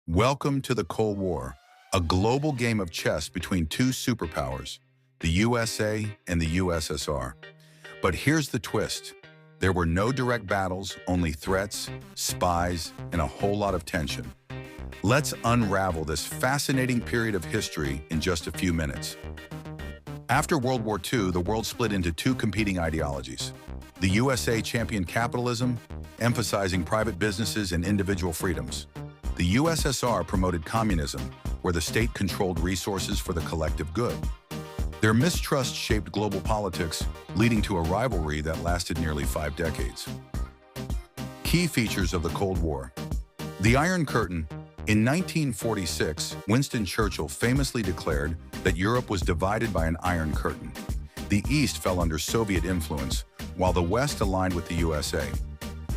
Welcome to the Cold War, a global game of chess between two superpowers, the USA and the USSR. But here's the twist. There were no direct battles, only threats, spies, and a whole lot of tension. Let's unravel this fascinating period of history in just a few minutes. After World War II, the world split into two competing ideologies. The USA championed capitalism, emphasizing private businesses and individual freedoms. The USSR promoted communism, where the state controlled resources for the collective good. Their mistrust shaped global politics, leading to a rivalry that lasted nearly 5 decades. Key features of the Cold War. The Iron Curtain. In 1946, Winston Churchill famously declared that Europe was divided by an Iron Curtain. The East fell under Soviet influence, while the West aligned with the USA.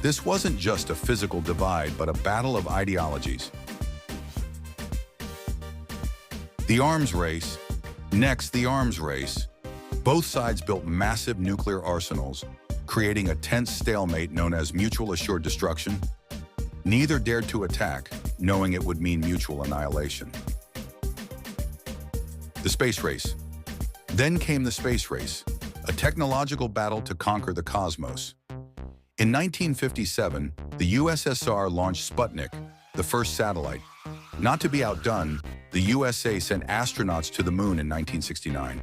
This wasn't just a physical divide, but a battle of ideologies. The arms race. Next, the arms race. Both sides built massive nuclear arsenals, creating a tense stalemate known as mutual assured destruction. Neither dared to attack, knowing it would mean mutual annihilation. The space race. Then came the space race, a technological battle to conquer the cosmos. In 1957, the USSR launched Sputnik, the first satellite. Not to be outdone, the USA sent astronauts to the moon in 1969.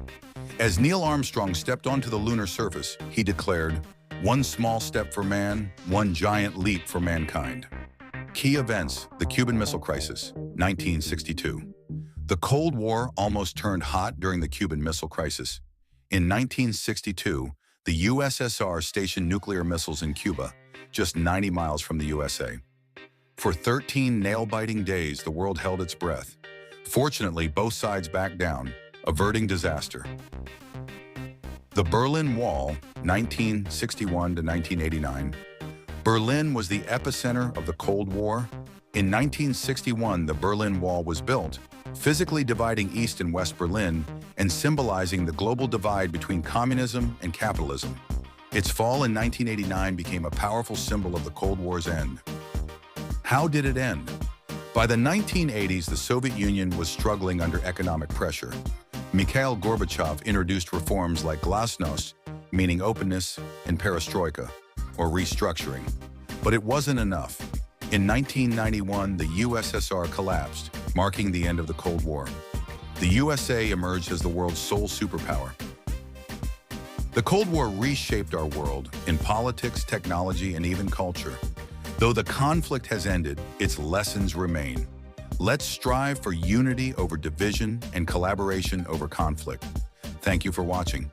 As Neil Armstrong stepped onto the lunar surface, he declared, "One small step for man, one giant leap for mankind." Key events: the Cuban Missile Crisis, 1962. The Cold War almost turned hot during the Cuban Missile Crisis. In 1962, the USSR stationed nuclear missiles in Cuba, just 90 miles from the USA. For 13 nail-biting days, the world held its breath. Fortunately, both sides backed down, averting disaster. The Berlin Wall, 1961 to 1989. Berlin was the epicenter of the Cold War. In 1961, the Berlin Wall was built, physically dividing East and West Berlin and symbolizing the global divide between communism and capitalism. Its fall in 1989 became a powerful symbol of the Cold War's end. How did it end? By the 1980s, the Soviet Union was struggling under economic pressure. Mikhail Gorbachev introduced reforms like Glasnost, meaning openness, and Perestroika, or restructuring. But it wasn't enough. In 1991, the USSR collapsed, marking the end of the Cold War. The USA emerged as the world's sole superpower. The Cold War reshaped our world in politics, technology, and even culture. Though the conflict has ended, its lessons remain. Let's strive for unity over division and collaboration over conflict. Thank you for watching.